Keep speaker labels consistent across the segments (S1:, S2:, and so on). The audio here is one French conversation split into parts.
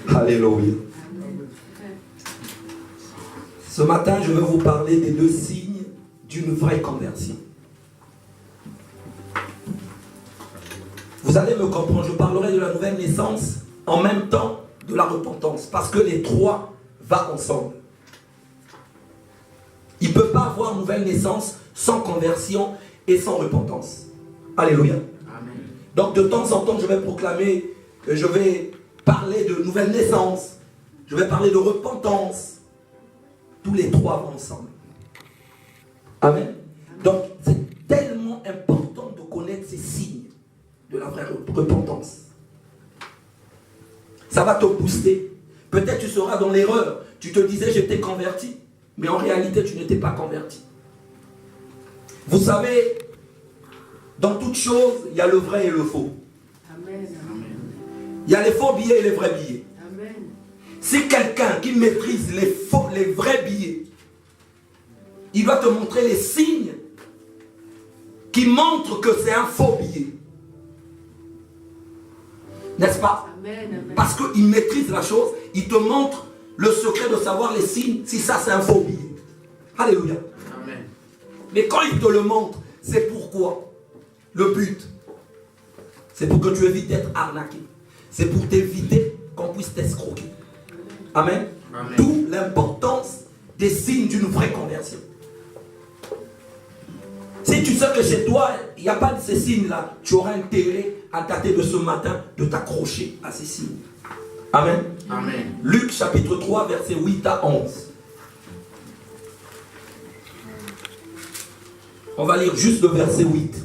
S1: Alléluia. Ce matin, je vais vous parler des 2 signes d'une vraie conversion. Vous allez me comprendre, je parlerai de la nouvelle naissance en même temps de la repentance, parce que les 3 vont ensemble. Il ne peut pas avoir nouvelle naissance sans conversion et sans repentance. Alléluia. Amen. Donc de temps en temps, je vais proclamer, je vais parler de nouvelle naissance, je vais parler de repentance. Tous les 3 vont ensemble. Amen. Donc c'est tellement important de connaître ces signes de la vraie repentance. Ça va te booster. Peut-être tu seras dans l'erreur. Tu te disais j'étais converti, mais en réalité tu n'étais pas converti. Vous savez, dans toute chose, il y a le vrai et le faux. Amen. Il y a les faux billets et les vrais billets. Amen. Si quelqu'un qui maîtrise les vrais billets, il doit te montrer les signes qui montrent que c'est un faux billet. N'est-ce pas? Amen. Parce qu'il maîtrise la chose, il te montre le secret de savoir les signes, si ça c'est un faux billet. Alléluia. Amen. Mais quand il te le montre, c'est pourquoi? Le but, c'est pour que tu évites d'être arnaqué. C'est pour t'éviter qu'on puisse t'escroquer. Amen. Amen. D'où l'importance des signes d'une vraie conversion. Si tu sais que chez toi, il n'y a pas de ces signes-là, tu auras intérêt à dater de ce matin de t'accrocher à ces signes. Amen. Amen. Luc chapitre 3, versets 8 à 11. On va lire juste le verset 8.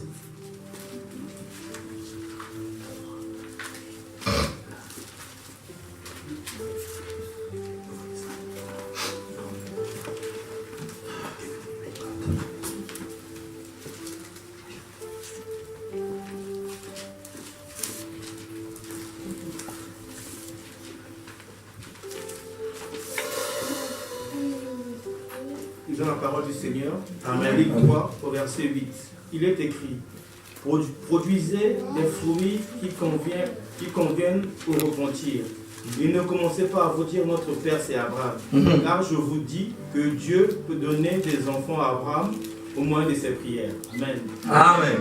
S2: Lisons la parole du Seigneur. Amen. Luc 3 au verset 8. Il est écrit: produisez des fruits qui conviennent au repentir. Et ne commencez pas à vous dire notre Père c'est Abraham. Car je vous dis que Dieu peut donner des enfants à Abraham au moyen de ses prières. Amen.
S1: Amen.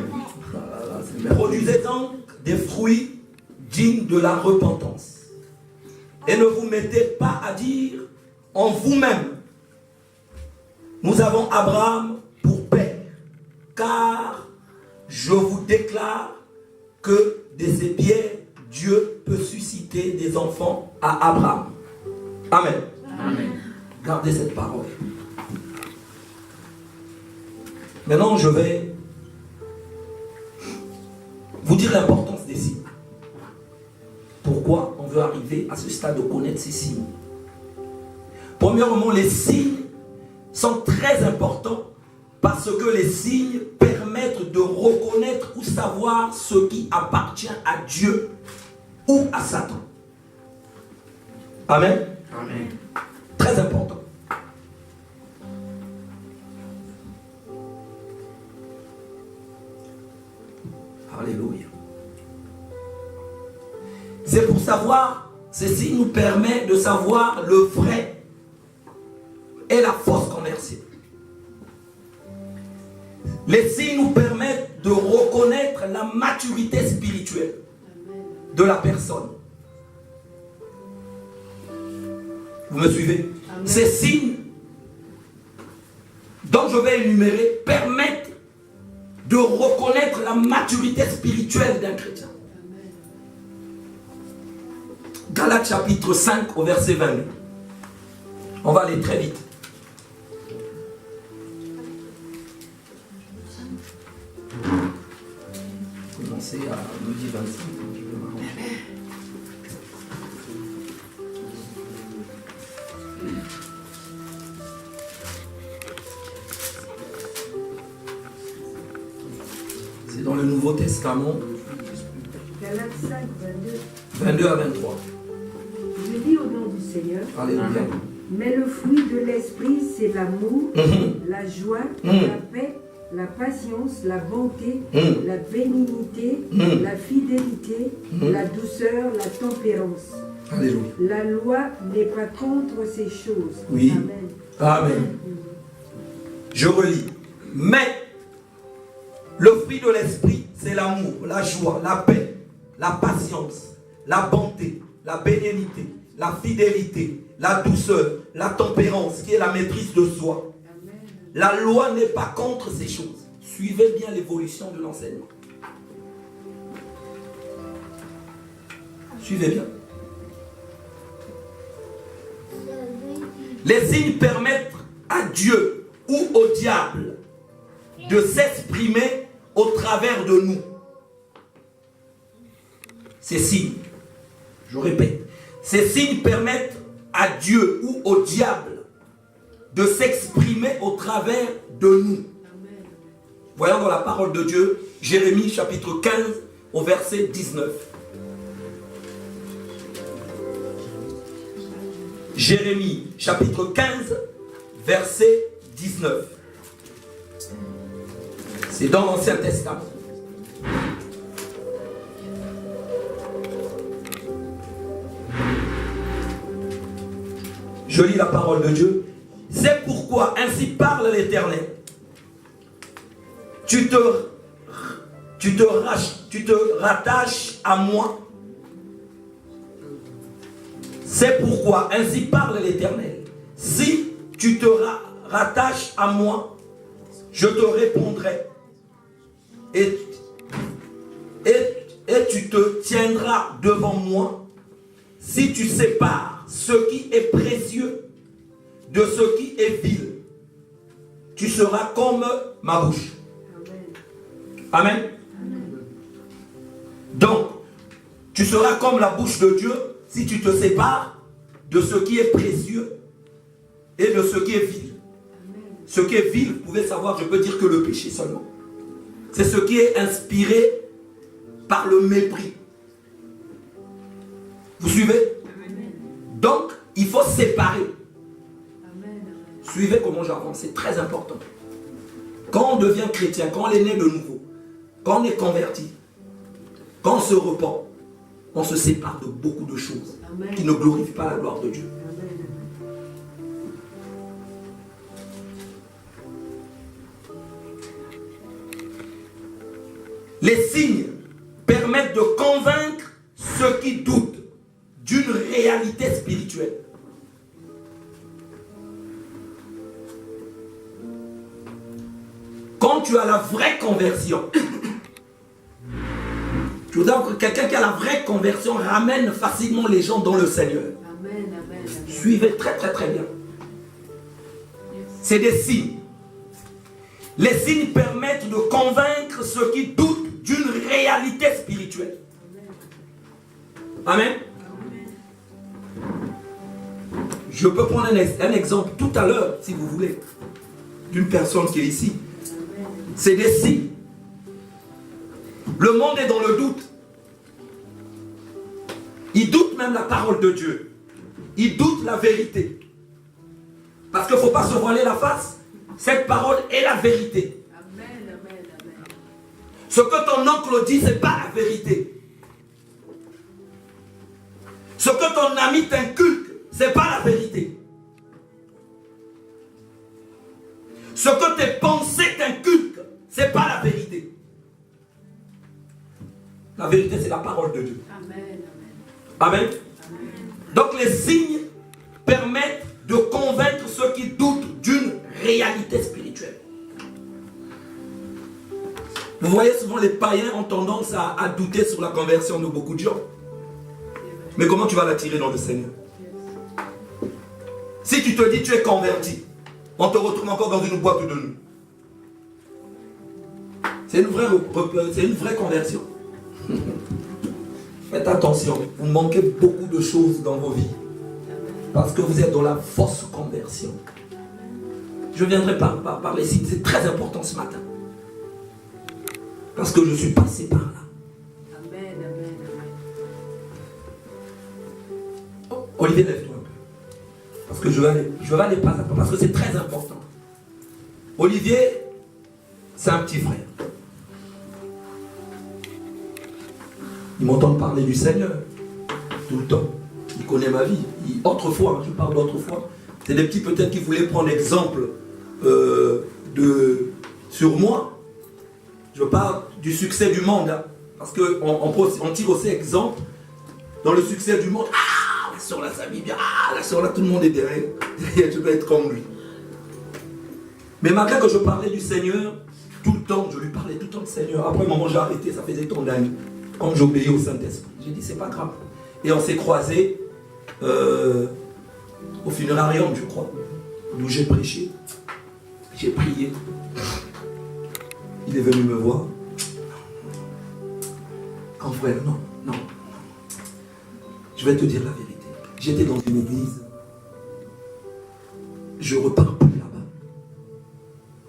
S1: Produisez donc des fruits dignes de la repentance. Et ne vous mettez pas à dire en vous-même: nous avons Abraham pour père. Car je vous déclare que de ces pierres, Dieu peut susciter des enfants à Abraham. Amen. Amen. Gardez cette parole. Maintenant, je vais vous dire l'importance des signes. Pourquoi on veut arriver à ce stade de connaître ces signes? Premièrement, les signes sont très importants parce que les signes permettent de reconnaître ou savoir ce qui appartient à Dieu ou à Satan. Amen. Amen. Très important. Alléluia. C'est pour savoir, ceci nous permet de savoir le vrai et la fausse conversion. Les signes nous permettent de reconnaître la maturité spirituelle de la personne. Vous me suivez? Amen. Ces signes dont je vais énumérer permettent de reconnaître la maturité spirituelle d'un chrétien. Galates chapitre 5 au verset 22. On va aller très vite. Commencer à midi 25. Je vais m'arranger. C'est dans le Nouveau Testament.
S3: Galates 5, 22.
S1: 22 à 23.
S3: Je dis au nom du Seigneur.
S1: Alléluia.
S3: Mais le fruit de l'esprit, c'est l'amour, la joie, la paix, la patience, la bonté, la bénignité, la fidélité, la douceur, la tempérance.
S1: Alléluia.
S3: La loi n'est pas contre ces choses.
S1: Oui.
S3: Amen.
S1: Amen. Je relis. Mais le fruit de l'esprit, c'est l'amour, la joie, la paix, la patience, la bonté, la bénignité, la fidélité, la douceur, la tempérance, qui est la maîtrise de soi. La loi n'est pas contre ces choses. Suivez bien l'évolution de l'enseignement. Suivez bien. Les signes permettent à Dieu ou au diable de s'exprimer au travers de nous. Ces signes, je répète, ces signes permettent à Dieu ou au diable de s'exprimer au travers de nous. Voyons dans la parole de Dieu, Jérémie chapitre 15 au verset 19. Jérémie chapitre 15 verset 19. C'est dans l'Ancien Testament. Je lis la parole de Dieu. C'est pourquoi ainsi parle l'Éternel. Tu te rattaches à moi. C'est pourquoi ainsi parle l'Éternel. Si tu te rattaches à moi, je te répondrai. Et tu te tiendras devant moi. Si tu sépares ce qui est précieux de ce qui est vil, tu seras comme ma bouche. Amen. Amen. Donc, tu seras comme la bouche de Dieu si tu te sépares de ce qui est précieux et de ce qui est vil. Amen. Ce qui est vil, vous pouvez savoir, je peux dire que le péché seulement. C'est ce qui est inspiré par le mépris. Vous suivez? Amen. Donc, il faut séparer. Amen. Suivez comment j'avance, c'est très important. Quand on devient chrétien, quand on est né de nouveau, quand on est converti, quand on se repent, on se sépare de beaucoup de choses. Amen. Qui ne glorifient pas la gloire de Dieu. Amen. Les signes permettent de convaincre ceux qui doutent d'une réalité spirituelle. Quand tu as la vraie conversion, je vous dis que quelqu'un qui a la vraie conversion ramène facilement les gens dans le Seigneur. Amen, amen, amen. Suivez très très très bien. C'est des signes. Les signes permettent de convaincre ceux qui doutent d'une réalité spirituelle. Amen. Je peux prendre un exemple tout à l'heure, si vous voulez, d'une personne qui est ici. C'est des signes. Le monde est dans le doute. Il doute même la parole de Dieu. Il doute la vérité. Parce qu'il ne faut pas se voiler la face. Cette parole est la vérité. Amen, amen, amen. Ce que ton oncle dit, ce n'est pas la vérité. Ce que ton ami t'inculque, ce n'est pas la vérité. Ce que tes pensées t'inculquent, ce n'est pas la vérité. La vérité, c'est la parole de Dieu. Amen. Amen. Amen. Donc les signes permettent de convaincre ceux qui doutent d'une réalité spirituelle. Vous voyez, souvent les païens ont tendance à douter sur la conversion de beaucoup de gens. Mais comment tu vas l'attirer dans le Seigneur? Si tu te dis tu es converti, on te retrouve encore dans une boîte de nuit. C'est une vraie conversion. Faites attention, vous manquez beaucoup de choses dans vos vies. Parce que vous êtes dans la fausse conversion. Je viendrai par les signes, c'est très important ce matin. Parce que je suis passé par là. Amen, amen, amen. Olivier, lève-toi un peu. Parce que je vais aller pas à pas, parce que c'est très important. Olivier, C'est un petit frère. Ils m'entendent parler du Seigneur tout le temps. Ils connaissent ma vie. Autrefois, je parle d'autrefois. C'est des petits peut-être qui voulaient prendre exemple sur moi. Je parle du succès du monde. Hein, parce qu'on tire aussi exemple dans le succès du monde. Ah, la soeur là, ça vit bien. Ah, la soeur là, tout le monde est derrière. Je dois être comme lui. Mais malgré que je parlais du Seigneur, tout le temps, je lui parlais tout le temps du Seigneur. Après un moment, j'ai arrêté, ça faisait tant d'années. Quand j'obéis au Saint-Esprit. J'ai dit, c'est pas grave. Et on s'est croisés au funérarium, je crois, d'où j'ai prêché. J'ai prié. Il est venu me voir. Grand frère, non. Je vais te dire la vérité. J'étais dans une église. Je repars plus là-bas.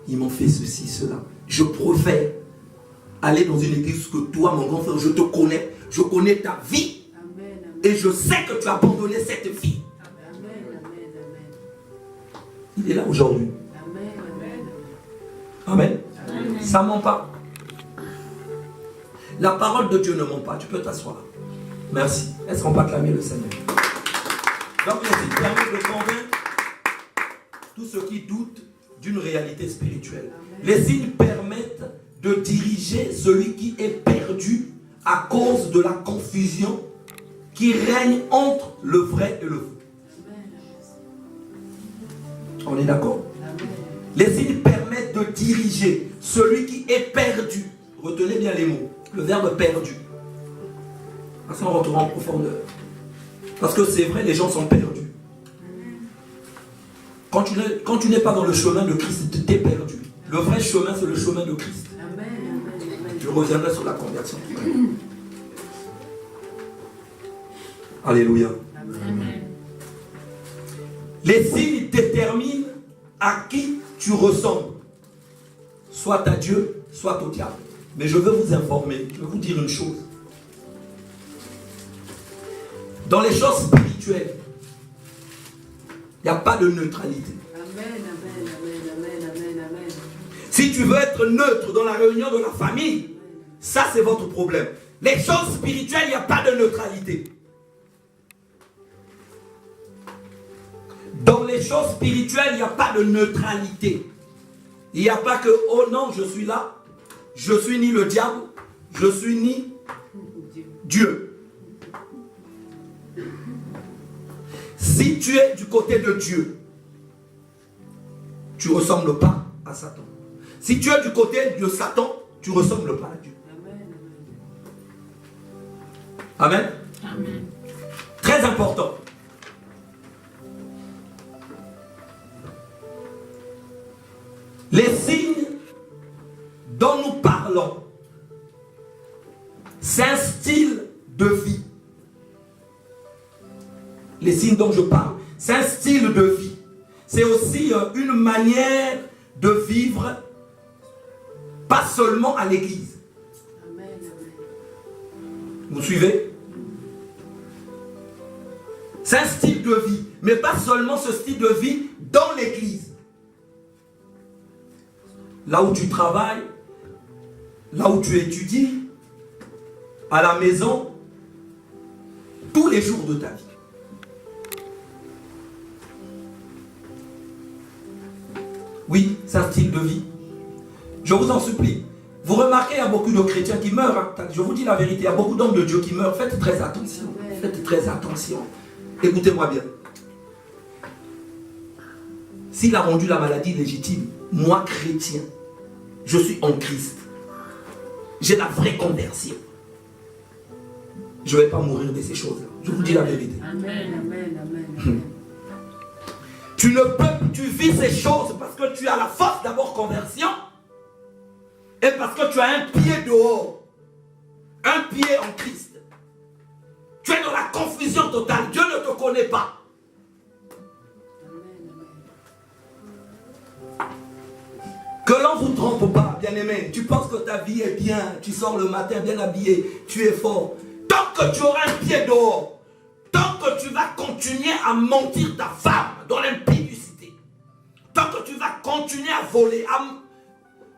S1: Ils m'ont fait ceci, cela. Je préfère aller dans une église que toi, mon grand frère, je te connais. Je connais ta vie. Amen, amen. Et je sais que tu as abandonné cette vie. Amen, amen. Il est là aujourd'hui. Amen. Amen. Ça ne ment pas. La parole de Dieu ne ment pas. Tu peux t'asseoir. Merci. Est-ce qu'on peut acclamer le Seigneur? Donc, les signes permettent de convaincre tous ceux qui doutent d'une réalité spirituelle. Amen. Les signes permettent de diriger celui qui est perdu à cause de la confusion qui règne entre le vrai et le faux. On est d'accord? Les signes permettent de diriger celui qui est perdu. Retenez bien les mots. Le verbe perdu. Parce qu'on rentre en profondeur. Parce que c'est vrai, les gens sont perdus. Quand tu n'es pas dans le chemin de Christ, tu es perdu. Le vrai chemin, c'est le chemin de Christ. Je reviendrai sur la conversion. Alléluia. Amen. Les signes déterminent à qui tu ressembles. Soit à Dieu, soit au diable. Mais je veux vous informer, je veux vous dire une chose. Dans les choses spirituelles, il n'y a pas de neutralité. Amen. Si tu veux être neutre dans la réunion de la famille, ça c'est votre problème. Les choses spirituelles, il n'y a pas de neutralité. Dans les choses spirituelles, il n'y a pas de neutralité. Il n'y a pas que, oh non, je suis là, je suis ni le diable, je suis ni Dieu. Si tu es du côté de Dieu, tu ne ressembles pas à Satan. Si tu es du côté de Satan, tu ne ressembles pas à Dieu. Amen. Amen. Très important. Les signes dont nous parlons, c'est un style de vie. Les signes dont je parle, c'est un style de vie. C'est aussi une manière de vivre, pas seulement à l'église. Vous suivez? C'est un style de vie, mais pas seulement ce style de vie dans l'église. Là où tu travailles, là où tu étudies, à la maison, tous les jours de ta vie. Oui, c'est un style de vie. Je vous en supplie. Vous remarquez, il y a beaucoup de chrétiens qui meurent. Hein. Je vous dis la vérité, il y a beaucoup d'hommes de Dieu qui meurent. Faites très attention. Faites très attention. Écoutez-moi bien. S'il a rendu la maladie légitime, moi chrétien, je suis en Christ. J'ai la vraie conversion. Je ne vais pas mourir de ces choses-là. Je vous dis la vérité. Amen. Tu vis ces choses parce que tu as la force d'abord conversion et parce que tu as un pied dehors, un pied en Christ. Tu es dans la confusion totale. Dieu ne te connaît pas. Que l'on ne vous trompe pas, bien-aimé. Tu penses que ta vie est bien. Tu sors le matin bien habillé. Tu es fort. Tant que tu auras un pied dehors, tant que tu vas continuer à mentir ta femme dans l'impudicité, tant que tu vas continuer à voler,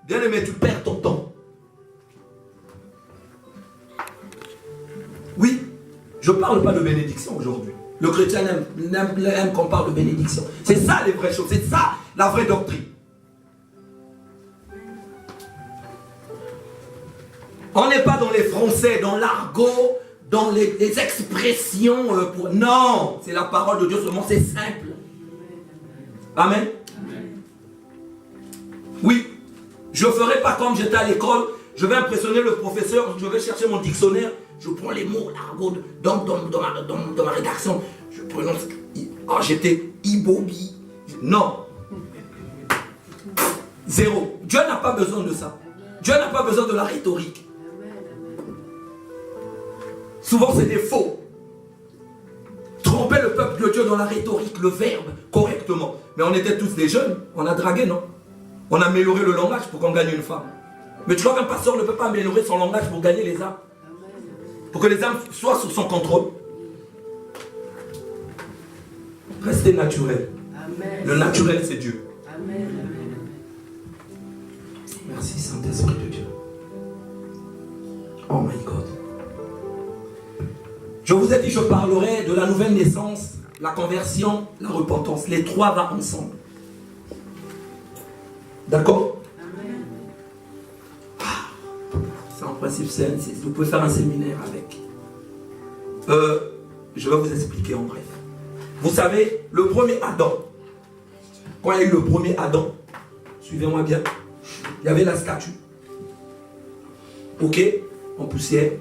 S1: Bien-aimé, tu perds ton temps. Oui, je ne parle pas de bénédiction aujourd'hui. Le chrétien aime qu'on parle de bénédiction. C'est ça les vraies choses, c'est ça la vraie doctrine. On n'est pas dans les français, dans l'argot, dans les expressions. Non, c'est la parole de Dieu seulement, c'est simple. Amen. Oui, je ne ferai pas comme j'étais à l'école. Je vais impressionner le professeur, je vais chercher mon dictionnaire. Je prends les mots, l'argot, dans ma rédaction. Je prononce. Oh, j'étais ibobi. Non. Zéro. Dieu n'a pas besoin de ça. Dieu n'a pas besoin de la rhétorique. Souvent, c'est des faux. Tromper le peuple de Dieu dans la rhétorique, le verbe, correctement. Mais on était tous des jeunes. On a dragué, non? On a amélioré le langage pour qu'on gagne une femme. Mais tu vois qu'un pasteur ne peut pas améliorer son langage pour gagner les âmes. Pour que les âmes soient sous son contrôle. Restez naturel. Amen. Le naturel, c'est Dieu. Amen. Merci, Saint-Esprit de Dieu. Oh my God. Je vous ai dit, je parlerai de la nouvelle naissance, la conversion, la repentance. Les trois vont ensemble. D'accord? En principe, vous pouvez faire un séminaire avec. Je vais vous expliquer en bref. Vous savez, le premier Adam, quand il y a eu le premier Adam, suivez-moi bien, il y avait la statue. Ok, en poussière.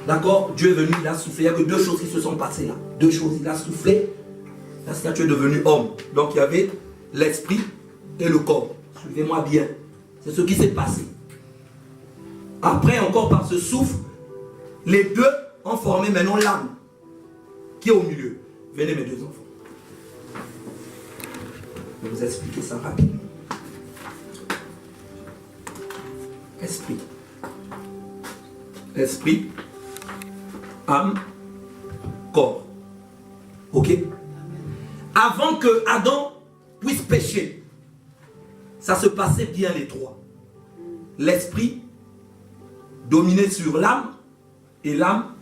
S1: D'accord, Dieu est venu, il a soufflé. Il n'y a que deux choses qui se sont passées là. Deux choses, il a soufflé. La statue est devenue homme. Donc il y avait l'esprit et le corps. Suivez-moi bien. C'est ce qui s'est passé. Après, encore par ce souffle, les deux ont formé maintenant l'âme qui est au milieu. Venez mes deux enfants. Je vais vous expliquer ça rapidement. Esprit. Esprit, âme, corps. Ok? Avant que Adam puisse pécher, ça se passait bien les trois. L'esprit dominait sur l'âme et l'âme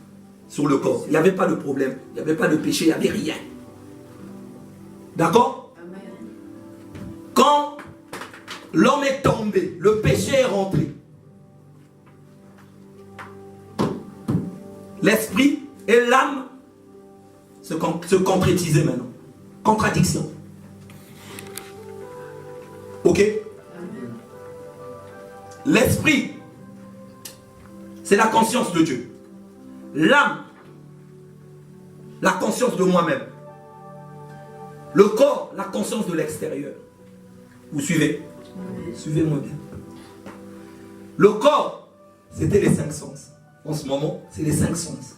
S1: sur le corps. Il n'y avait pas de problème, il n'y avait pas de péché, il n'y avait rien. D'accord? Quand l'homme est tombé, le péché est rentré. L'esprit et l'âme se concrétisaient maintenant. Contradiction. Ok? L'esprit, c'est la conscience de Dieu. L'âme, la conscience de moi-même. Le corps, la conscience de l'extérieur. Vous suivez? Suivez-moi bien. Le corps, c'était les cinq sens. En ce moment, c'est les cinq sens.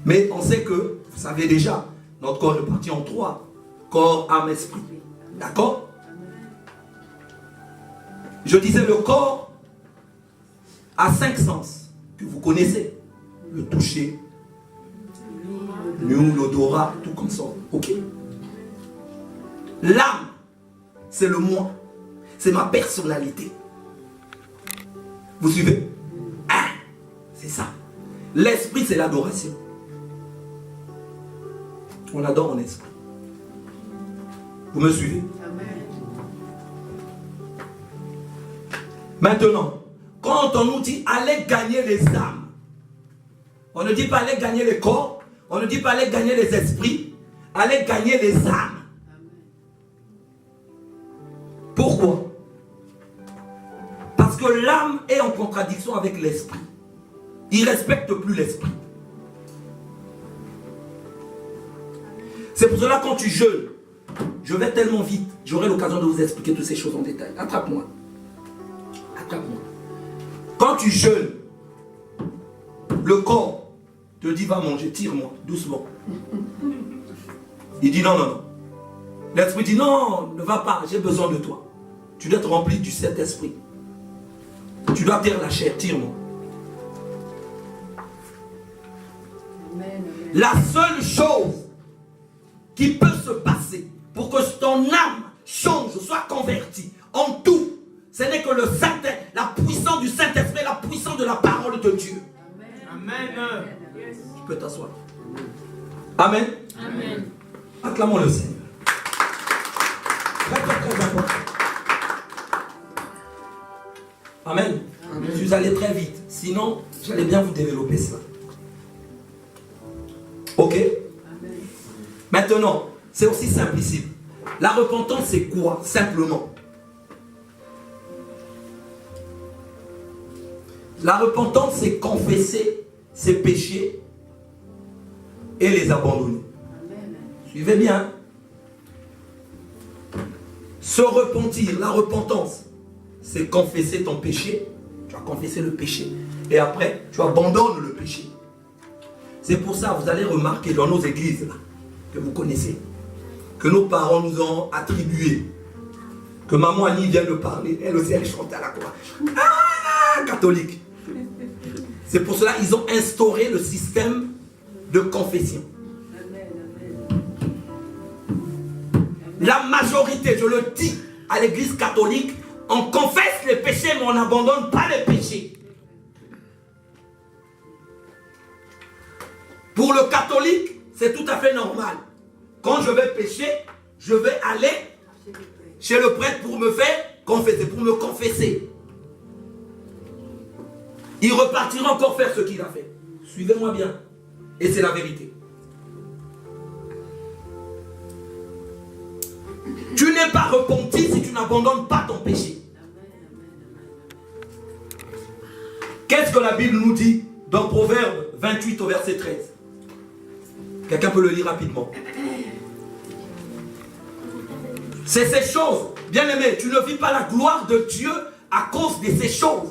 S1: Mais on sait que, vous savez déjà, notre corps est parti en trois. Corps, âme, esprit. D'accord? Je disais, le corps a cinq sens que vous connaissez. Le toucher, l'odorat, tout comme ça. Ok? L'âme, c'est le moi. C'est ma personnalité. Vous suivez? C'est ça. L'esprit, c'est l'adoration. On adore en esprit. Vous me suivez? Maintenant, quand on nous dit allez gagner les âmes, on ne dit pas allez gagner les corps, on ne dit pas allez gagner les esprits, allez gagner les âmes. Pourquoi? Parce que l'âme est en contradiction avec l'esprit. Il ne respecte plus l'esprit. C'est pour cela quand tu jeûnes, je vais tellement vite, j'aurai l'occasion de vous expliquer toutes ces choses en détail. Attrape-moi. Attrape-moi. Quand tu jeûnes, le corps te dit va manger, tire-moi, doucement. Il dit non, non, non. L'esprit dit non, ne va pas, j'ai besoin de toi. Tu dois être rempli du Saint-Esprit. Tu dois taire la chair, tire-moi. La seule chose qui peut se passer pour que ton âme change, soit convertie en tout, Ce n'est que la puissance du Saint-Esprit, la puissance de la parole de Dieu.
S2: Amen.
S1: Tu peux t'asseoir. Amen.
S4: Amen.
S1: Acclamons le Seigneur. Très, très, très important. Amen. Je suis allé très vite. Sinon, j'allais bien vous développer cela. Ok?
S3: Amen.
S1: Maintenant, c'est aussi simple ici. La repentance, c'est quoi? Simplement. La repentance, c'est confesser ses péchés et les abandonner.
S3: Amen.
S1: Suivez bien. Se repentir, la repentance, c'est confesser ton péché. Tu vas confesser le péché. Et après, tu abandonnes le péché. C'est pour ça, vous allez remarquer dans nos églises, là, que vous connaissez, que nos parents nous ont attribué, que maman Annie vient de parler, elle aussi elle chantait à la croix. Ah, catholique. C'est pour cela qu'ils ont instauré le système de confession.
S3: Amen.
S1: La majorité, je le dis, à l'église catholique, on confesse les péchés, mais on n'abandonne pas les péchés. Pour le catholique, c'est tout à fait normal. Quand je vais pécher, je vais aller chez le prêtre pour me faire confesser, pour me confesser. Il repartira encore faire ce qu'il a fait. Suivez-moi bien. Et c'est la vérité. Tu n'es pas repenti si tu n'abandonnes pas ton péché. Qu'est-ce que la Bible nous dit dans Proverbe 28 au verset 13? Quelqu'un peut le lire rapidement. C'est ces choses, bien aimé, tu ne vis pas la gloire de Dieu à cause de ces choses.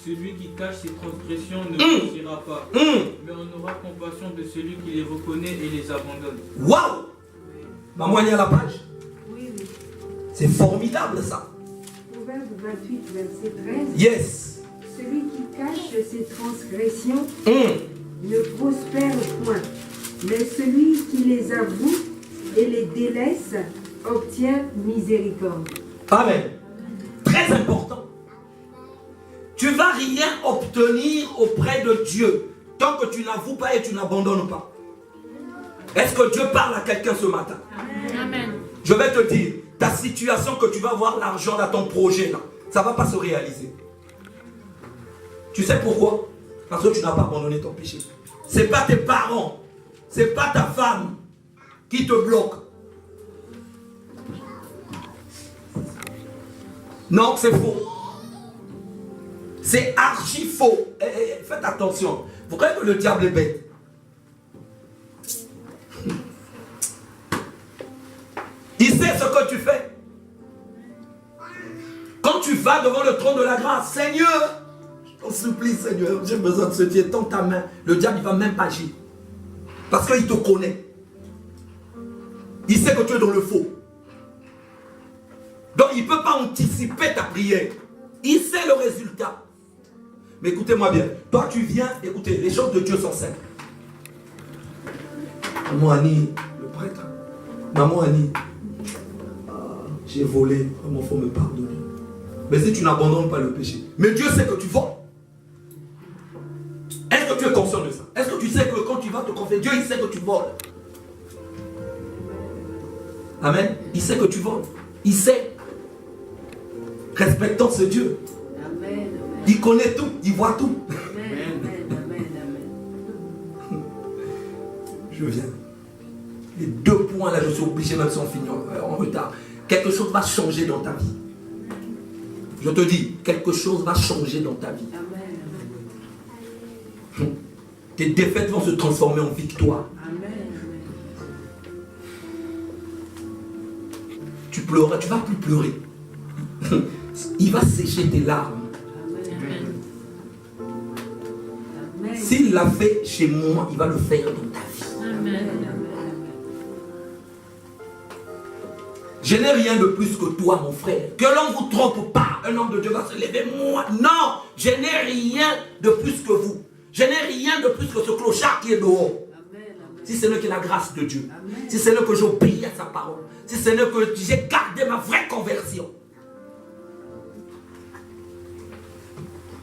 S5: Celui qui cache ses transgressions ne péchera pas, mais on aura compassion de celui qui les reconnaît et les abandonne.
S1: Waouh! Maman, il y a la page.
S3: Oui.
S1: C'est formidable ça.
S3: Proverbe 28, verset 13.
S1: Yes.
S3: Celui qui cache ses transgressions ne prospère point, mais celui qui les avoue et les délaisse obtient miséricorde.
S1: Amen. Très important. Tu ne vas rien obtenir auprès de Dieu tant que tu n'avoues pas et tu n'abandonnes pas. Est-ce que Dieu parle à quelqu'un ce matin?
S4: Amen.
S1: Je vais te dire, ta situation que tu vas voir l'argent dans ton projet, là, ça ne va pas se réaliser. Tu sais pourquoi? Parce que tu n'as pas abandonné ton péché. Ce n'est pas tes parents, ce n'est pas ta femme qui te bloque. Non, c'est faux. C'est archi faux. Faites attention. Vous croyez que le diable est bête? Il sait ce que tu fais. Quand tu vas devant le trône de la grâce, Seigneur, je t'en supplie, Seigneur, j'ai besoin de ce Dieu. Tends ta main. Le diable, il ne va même pas agir. Parce qu'il te connaît. Il sait que tu es dans le faux. Donc, il ne peut pas anticiper ta prière. Il sait le résultat. Mais écoutez-moi bien. Toi, tu viens, écoutez, les choses de Dieu sont simples. Maman Annie, le prêtre. Maman Annie, j'ai volé. Vraiment, il faut me pardonner. Mais si tu n'abandonnes pas le péché. Mais Dieu sait que tu voles. Est-ce que tu es conscient de ça? Est-ce que tu sais que quand tu vas te confesser, Dieu il sait que tu voles? Amen. Il sait que tu voles. Il sait. Respectons ce Dieu.
S3: Amen.
S1: Il connaît tout. Il voit tout.
S3: Amen.
S1: Je viens. Les 2 points là, je suis obligé, même si on finit en retard. Quelque chose va changer dans ta vie. Je te dis, quelque chose va changer dans ta vie.
S3: Amen.
S1: Tes défaites vont se transformer en victoire.
S3: Amen.
S1: Tu pleuras, tu ne vas plus pleurer. Il va sécher tes larmes.
S3: Amen. Amen.
S1: S'il l'a fait chez moi, il va le faire dans ta vie.
S4: Amen.
S1: Je n'ai rien de plus que toi, mon frère. Que l'on ne vous trompe pas. Un homme de Dieu va se lever. Moi, non. Je n'ai rien de plus que vous. Je n'ai rien de plus que ce clochard qui est dehors. Si ce n'est que la grâce de Dieu.
S3: Amen.
S1: Si ce n'est que j'obéis à sa parole. Si ce n'est que j'ai gardé ma vraie conversion.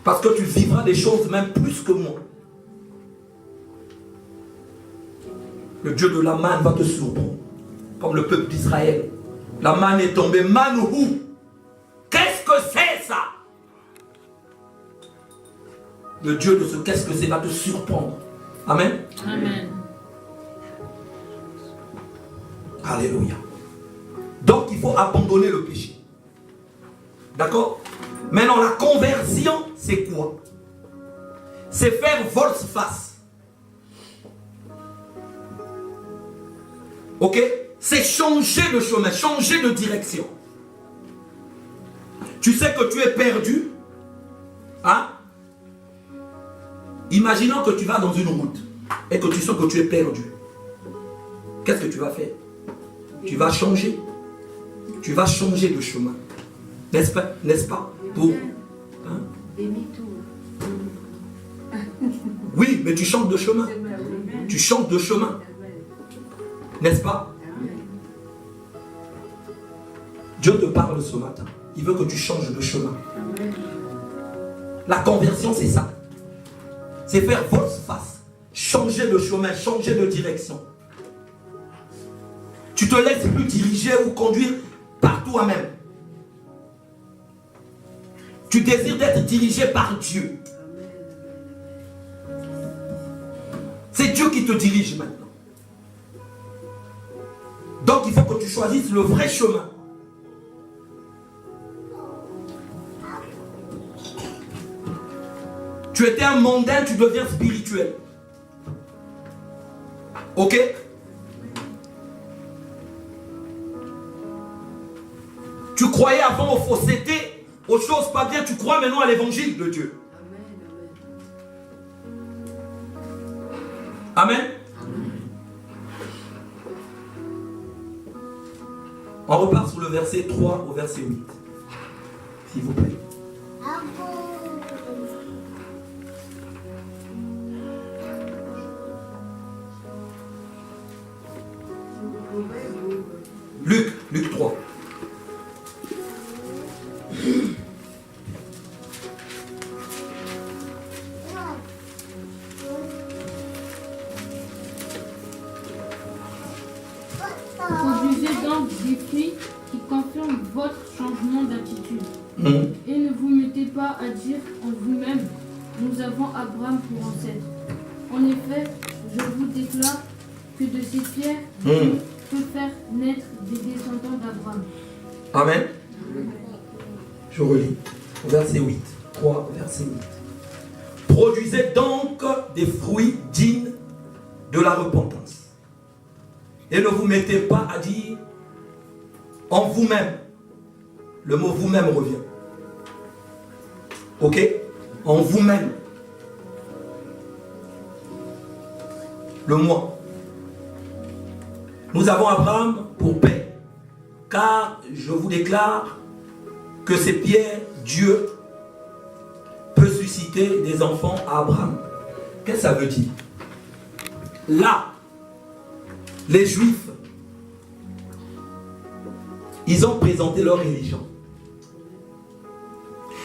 S1: Parce que tu vivras des choses même plus que moi. Le Dieu de la manne va te surprendre. Comme le peuple d'Israël. La manne est tombée. Manne où? Qu'est-ce que c'est ça? Le Dieu de ce qu'est-ce que c'est va te surprendre. Amen.
S4: Amen.
S1: Alléluia. Donc il faut abandonner le péché. D'accord? Maintenant la conversion, c'est quoi? C'est faire volte-face. Ok? C'est changer de chemin, changer de direction. Tu sais que tu es perdu. Hein? Imaginons que tu vas dans une route et que tu sens que tu es perdu. Qu'est-ce que tu vas faire? Tu vas changer. Tu vas changer de chemin. N'est-ce pas? N'est-ce pas? Pour... Hein?
S3: Demi-tour.
S1: Oui, mais tu changes de chemin. Tu changes de chemin. N'est-ce pas? Dieu te parle ce matin. Il veut que tu changes de chemin. La conversion, c'est ça. C'est faire volte-face. Changer de chemin, changer de direction. Tu te laisses plus diriger ou conduire par toi-même. Tu désires d'être dirigé par Dieu. C'est Dieu qui te dirige maintenant. Donc il faut que tu choisisses le vrai chemin. Tu étais un mondain, tu deviens spirituel. Ok? Tu croyais avant aux faussetés, aux choses pas bien, tu crois maintenant à l'évangile de Dieu. Amen. On repart sur le verset 3 au verset 8. S'il vous plaît. Luc 3.
S4: Produisez donc des fruits qui confirment votre changement d'attitude. Et ne vous mettez pas à dire en vous-même, nous avons Abraham pour ancêtre. En effet, je vous déclare que de ces pierres, Dieu peut faire naître des descendants d'Abraham.
S1: Amen. Je relis. Verset 8. 3, verset 8. Produisez donc des fruits dignes de la repentance. Et ne vous mettez pas à dire en vous-même. Le mot vous-même revient. Ok? En vous-même. Le moi. Nous avons Abraham pour père. Car je vous déclare que ces pierres, Dieu peut susciter des enfants à Abraham. Qu'est-ce que ça veut dire? Là, les Juifs, ils ont présenté leur religion.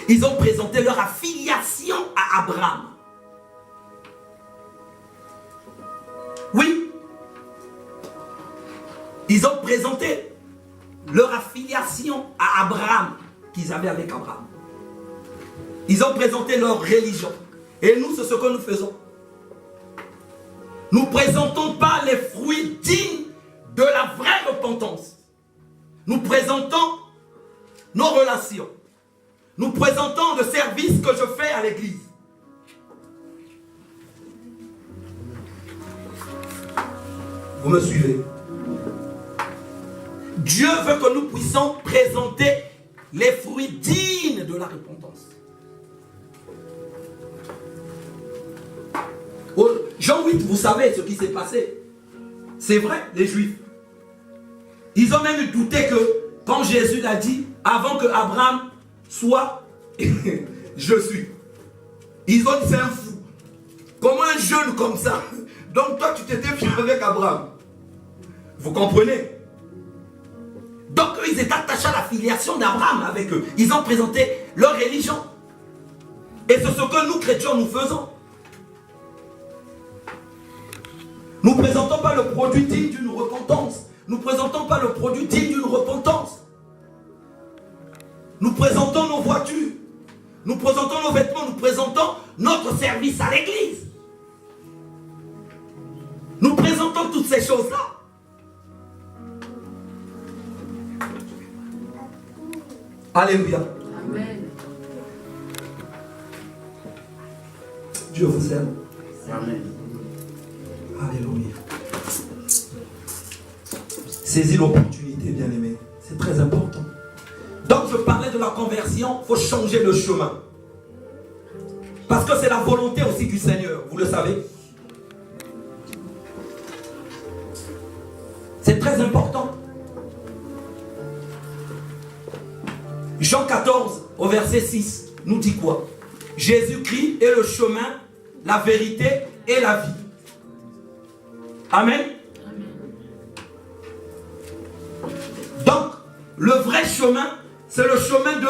S1: Ils ont présenté leur affiliation à Abraham. Oui. Ils ont présenté leur affiliation à Abraham qu'ils avaient avec Abraham. Ils ont présenté leur religion. Et nous, c'est ce que nous faisons. Nous ne présentons pas les fruits dignes de la vraie repentance. Nous présentons nos relations. Nous présentons le service que je fais à l'église. Vous me suivez? Dieu veut que nous puissions présenter les fruits dignes de la repentance. Jean 8, vous savez ce qui s'est passé. C'est vrai, les Juifs. Ils ont même douté que quand Jésus l'a dit, avant que Abraham soit, je suis. Ils ont dit c'est un fou. Comment un jeune comme ça? Donc toi tu t'étais bien avec Abraham. Vous comprenez? Donc eux, ils étaient attachés à la filiation d'Abraham avec eux. Ils ont présenté leur religion. Et c'est ce que nous, chrétiens, nous faisons. Nous ne présentons pas le produit digne d'une repentance. Nous ne présentons pas le produit digne d'une repentance. Nous présentons nos voitures. Nous présentons nos vêtements. Nous présentons notre service à l'église. Nous présentons toutes ces choses-là. Alléluia.
S3: Amen.
S1: Dieu vous aime.
S2: Amen.
S1: Alléluia. Saisis l'opportunité, bien-aimé. C'est très important. Donc, je parlais de la conversion. Il faut changer de chemin. Parce que c'est la volonté aussi du Seigneur. Vous le savez. C'est très important. Jean 14, au verset 6, nous dit quoi? Jésus-Christ est le chemin, la vérité et la vie. Amen. Donc, le vrai chemin, c'est le chemin de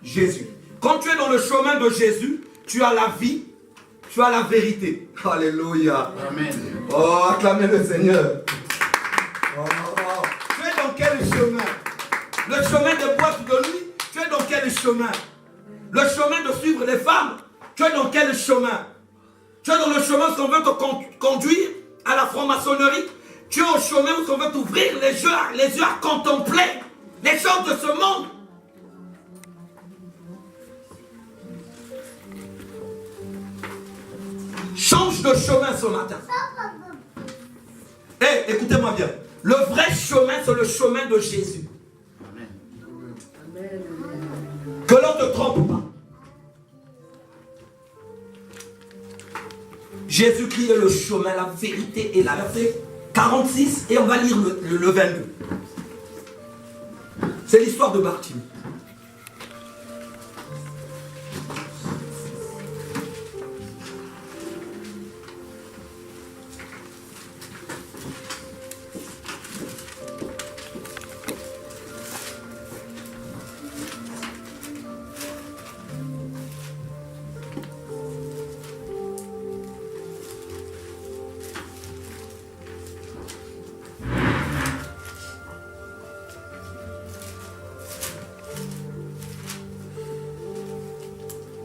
S1: Jésus. Quand tu es dans le chemin de Jésus, tu as la vie, tu as la vérité. Alléluia.
S2: Amen.
S1: Oh, acclamez le Seigneur. Oh. Tu es dans quel chemin? Le chemin de boîte de nuit, tu es dans quel chemin? Le chemin de suivre les femmes, tu es dans quel chemin? Tu es dans le chemin où on veut te conduire à la franc-maçonnerie. Tu es au chemin où on veut t'ouvrir les yeux à contempler les choses de ce monde. Change de chemin ce matin. Eh, écoutez-moi bien. Le vrai chemin, c'est le chemin de Jésus. Que l'on ne te trompe pas. Jésus-Christ est le chemin, la vérité et la verset 46 et on va lire le 22. C'est l'histoire de Bartimée.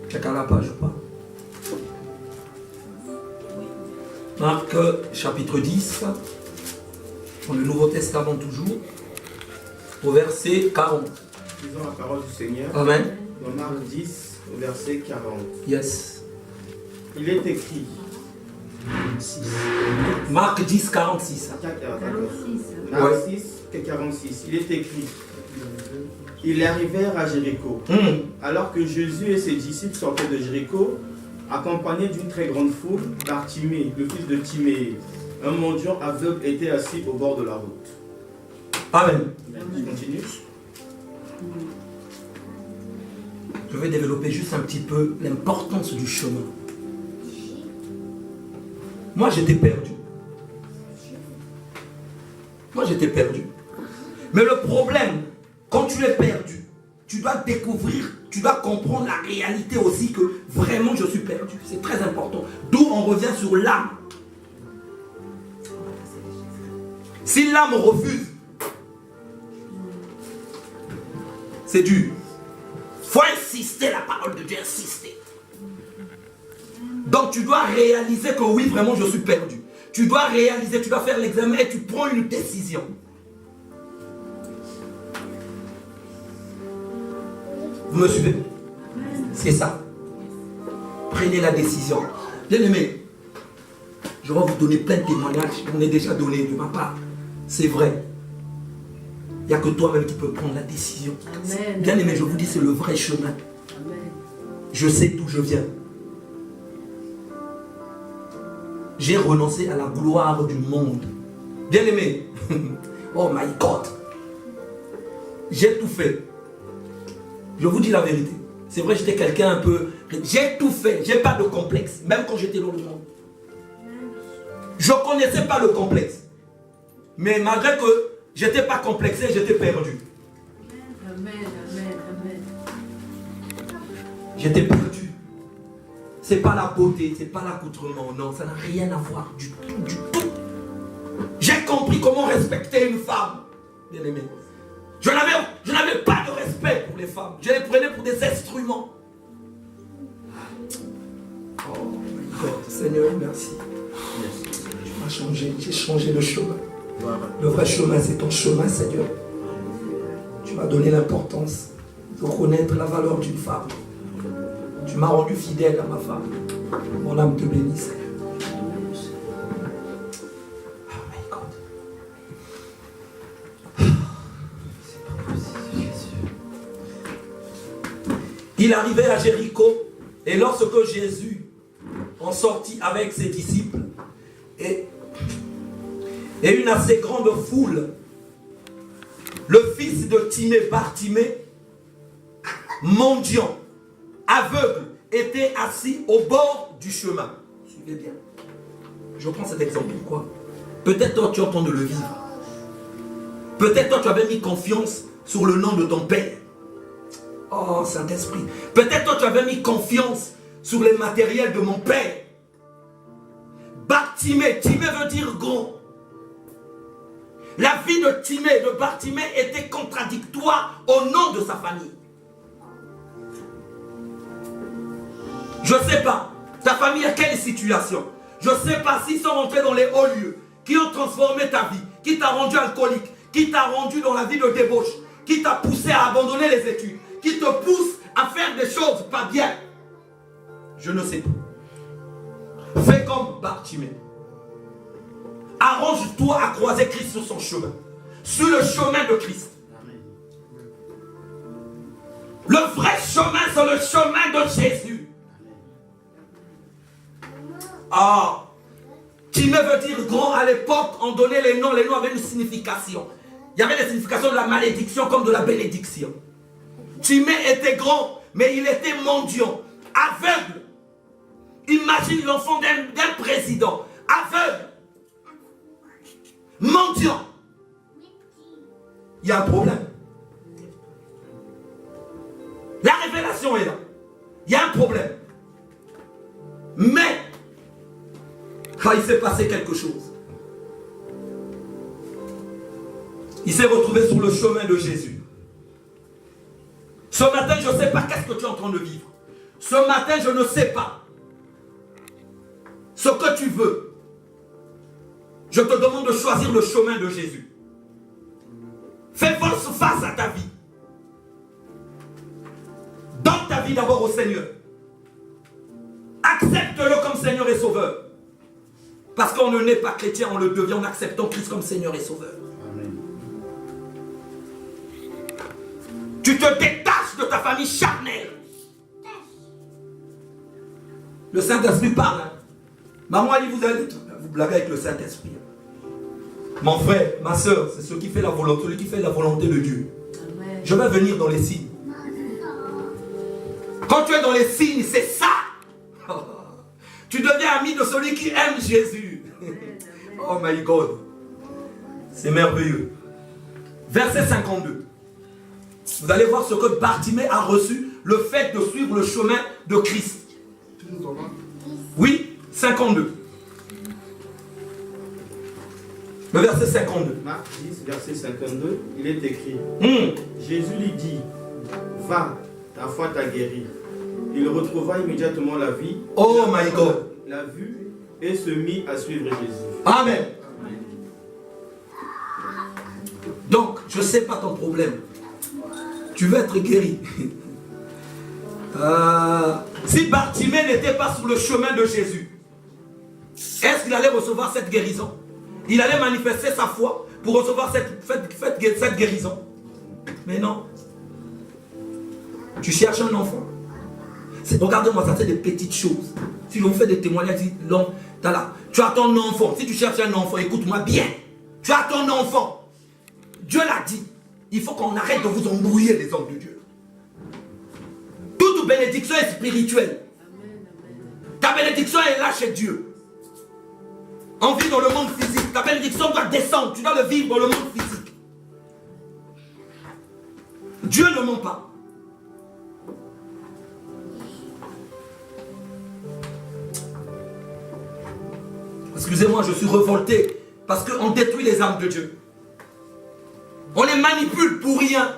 S1: Chacun la page ou pas? Marc chapitre 10, dans le Nouveau Testament toujours, au verset 40.
S2: Lisons la parole du Seigneur.
S1: Amen.
S2: Dans Marc 10, au verset 40.
S1: Yes.
S2: Il est écrit.
S1: Marc 10, 46.
S3: 46.
S2: Marc 6, 46. Il est écrit. Ils arrivèrent à Jéricho. Alors que Jésus et ses disciples sortaient de Jéricho, accompagnés d'une très grande foule, Bartimée, le fils de Timéée, un mendiant aveugle, était assis au bord de la route.
S1: Amen.
S2: Je continue.
S1: Je vais développer juste un petit peu l'importance du chemin. Moi, j'étais perdu. Mais le problème, quand tu es perdu, tu dois découvrir, tu dois comprendre la réalité aussi que vraiment je suis perdu. C'est très important. D'où on revient sur l'âme. Si l'âme refuse, c'est dur. Il faut insister, la parole de Dieu, insister. Donc tu dois réaliser que oui, vraiment je suis perdu. Tu dois réaliser, tu dois faire l'examen et tu prends une décision. Vous me suivez? C'est ça. Prenez la décision. Bien aimé, je vais vous donner plein de témoignages. On est déjà donné de ma part. C'est vrai. Il n'y a que toi-même qui peux prendre la décision.
S3: Amen.
S1: Bien aimé, je vous dis, c'est le vrai chemin.
S3: Amen.
S1: Je sais d'où je viens. J'ai renoncé à la gloire du monde. Bien aimé. Oh my God. J'ai tout fait. Je vous dis la vérité. C'est vrai, j'étais quelqu'un un peu... J'ai tout fait. J'ai pas de complexe. Même quand j'étais dans le monde. Je ne connaissais pas le complexe. Mais malgré que j'étais pas complexé, j'étais perdu.
S3: Amen. Amen. Amen.
S1: J'étais perdu. c'est pas la beauté, c'est pas l'accoutrement, non, ça n'a rien à voir du tout, du tout. J'ai compris comment respecter une femme, bien aimé. Je n'avais pas de respect pour les femmes, je les prenais pour des instruments. Oh my God, Seigneur, merci. Tu m'as changé, j'ai changé de chemin. Le vrai chemin, c'est ton chemin, Seigneur. Tu m'as donné l'importance de connaître la valeur d'une femme. Tu m'as rendu fidèle à ma femme. Mon âme te bénit, Seigneur. Oh my God. C'est pas possible, Jésus. Il arrivait à Jéricho, et lorsque Jésus en sortit avec ses disciples, et une assez grande foule, le fils de Timée, Bartimée, mendiant, aveugle, était assis au bord du chemin. Suivez bien. Je prends cet exemple. Pourquoi? Peut-être toi tu es en train de le vivre. Peut-être toi tu avais mis confiance sur le nom de ton père. Oh Saint-Esprit. Peut-être toi tu avais mis confiance sur les matériels de mon père. Bartimée, Timée veut dire grand. La vie de Timée, de Bartimée était contradictoire au nom de sa famille. Je ne sais pas, ta famille a quelle situation? Je ne sais pas s'ils sont rentrés dans les hauts lieux, qui ont transformé ta vie, qui t'a rendu alcoolique, qui t'a rendu dans la vie de débauche, qui t'a poussé à abandonner les études, qui te pousse à faire des choses pas bien. Je ne sais pas. Fais comme Bartimée. Arrange-toi à croiser Christ sur son chemin. Sur le chemin de Christ. Le vrai chemin, c'est le chemin de Jésus. Ah, Timée veut dire grand. À l'époque, on donnait les noms avaient une signification. Il y avait des significations de la malédiction comme de la bénédiction. Timée était grand, mais il était mendiant, aveugle. Imagine l'enfant d'un président, aveugle, mendiant. Il y a un problème. La révélation est là. Il y a un problème. Mais, il s'est passé quelque chose. Il s'est retrouvé sur le chemin de Jésus. Ce matin, je ne sais pas qu'est-ce que tu es en train de vivre. Ce matin, je ne sais pas ce que tu veux. Je te demande de choisir le chemin de Jésus. Fais face à ta vie. Donne ta vie d'abord au Seigneur. Accepte-le comme Seigneur et Sauveur. Parce qu'on ne naît pas chrétien, on le devient en acceptant Christ comme Seigneur et Sauveur. Amen. Tu te détaches de ta famille charnelle. Le Saint-Esprit parle. Hein? Maman, vous blaguez avec le Saint-Esprit. Mon frère, ma soeur, c'est celui qui fait la volonté de Dieu. Amen. Je vais venir dans les signes. Quand tu es dans les signes, c'est ça. Tu deviens ami de celui qui aime Jésus. Oh my God. C'est merveilleux. Verset 52. Vous allez voir ce que Bartimée a reçu, le fait de suivre le chemin de Christ. Oui, 52. Le verset 52.
S2: Marc 10, verset 52, il est écrit. Jésus lui dit, va, ta foi t'a guéri. Il retrouva immédiatement la vie.
S1: Oh my God.
S2: La vue et se mit à suivre Jésus.
S1: Amen. Donc, je ne sais pas ton problème. Tu veux être guéri. Si Bartimée n'était pas sur le chemin de Jésus, est-ce qu'il allait recevoir cette guérison? Il allait manifester sa foi pour recevoir cette guérison? Mais non. Tu cherches un enfant. Regardez-moi, ça c'est des petites choses. Si je vous fais des témoignages, tu as ton enfant. Si tu cherches un enfant, écoute-moi bien. Tu as ton enfant. Dieu l'a dit. Il faut qu'on arrête de vous embrouiller, les hommes de Dieu. Toute bénédiction est spirituelle. Ta bénédiction est là chez Dieu. On vit dans le monde physique. Ta bénédiction doit descendre. Tu dois le vivre dans le monde physique. Dieu ne ment pas. Excusez-moi, je suis révolté parce qu'on détruit les âmes de Dieu. On les manipule pour rien.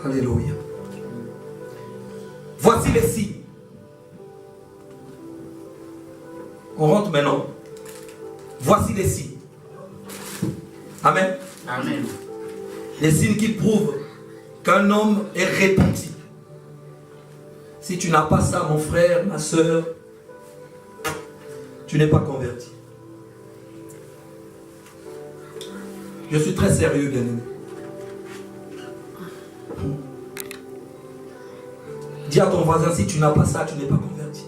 S1: Alléluia. Voici les signes. On rentre maintenant. Voici les signes. Amen.
S2: Amen.
S1: Les signes qui prouvent qu'un homme est repenti. Si tu n'as pas ça, mon frère, ma soeur, tu n'es pas converti. Je suis très sérieux, bien-aimé. Dis à ton voisin, si tu n'as pas ça, tu n'es pas converti.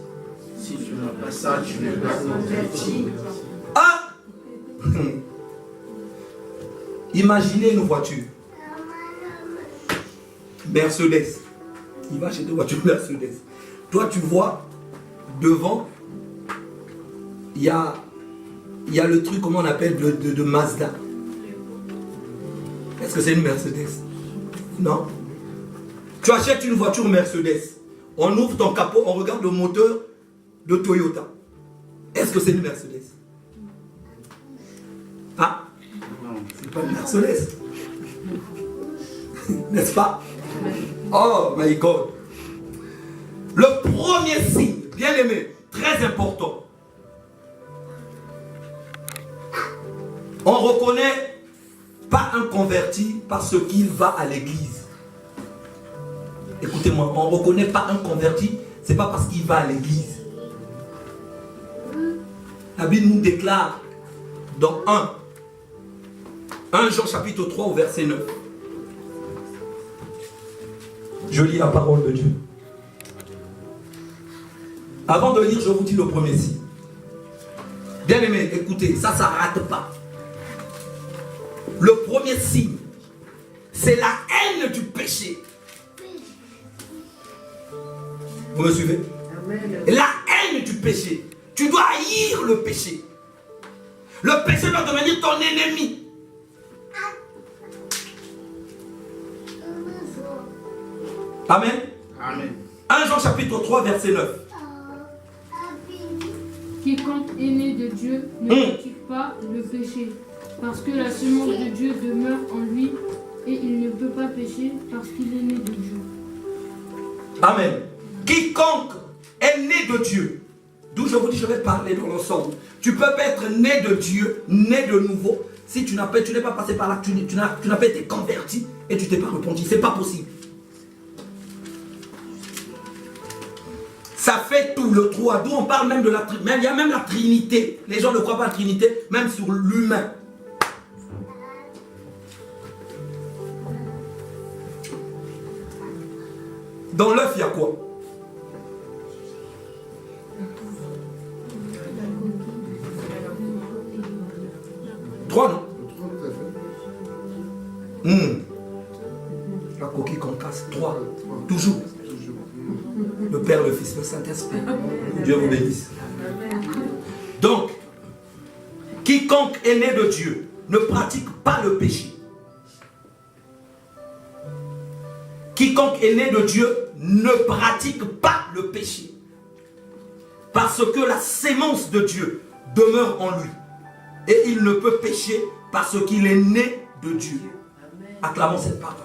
S2: Si tu n'as pas ça, tu n'es pas converti.
S1: Ah! Imaginez une voiture. Mercedes. Il va acheter une voiture Mercedes. Toi, tu vois, devant, il y a le truc, comment on appelle, de Mazda. Est-ce que c'est une Mercedes? Non. Tu achètes une voiture Mercedes. On ouvre ton capot, on regarde le moteur de Toyota. Est-ce que c'est une Mercedes? Ah?
S2: Non.
S1: C'est pas une Mercedes. N'est-ce pas? Oh my God. Le premier signe, bien aimé, très important. On ne reconnaît pas un converti parce qu'il va à l'église. Écoutez-moi, on ne reconnaît pas un converti, c'est pas parce qu'il va à l'église. La Bible nous déclare dans 1 Jean chapitre 3 au verset 9. Je lis la parole de Dieu. Avant de lire, je vous dis le premier signe. Bien aimé, écoutez, ça ne rate pas. Le premier signe, c'est la haine du péché. Vous me suivez?
S3: Amen.
S1: La haine du péché. Tu dois haïr le péché. Le péché doit devenir ton ennemi. Amen.
S2: Amen.
S1: 1 Jean chapitre 3 verset 9.
S4: Quiconque est né de Dieu ne pratique pas le péché, parce que la semence de Dieu demeure en lui, et il ne peut pas pécher parce qu'il est né de Dieu.
S1: Amen. Quiconque est né de Dieu. D'où je vous dis, je vais parler dans l'ensemble. Tu peux pas être né de Dieu, né de nouveau, si tu n'es pas passé par là, tu n'as pas été converti et tu t'es pas repenti. C'est pas possible. Ça fait tout le trou à d'où on parle même de la Trinité. Il y a même la Trinité. Les gens ne croient pas à la Trinité, même sur l'humain. Dans l'œuf, il y a quoi? Trois, non? La coquille qu'on casse. Trois. Toujours. Le Père, le Fils, le Saint-Esprit. Dieu vous bénisse. Donc, quiconque est né de Dieu ne pratique pas le péché. Quiconque est né de Dieu ne pratique pas le péché. Parce que la sémence de Dieu demeure en lui. Et il ne peut pécher parce qu'il est né de Dieu. Acclamons cette parole.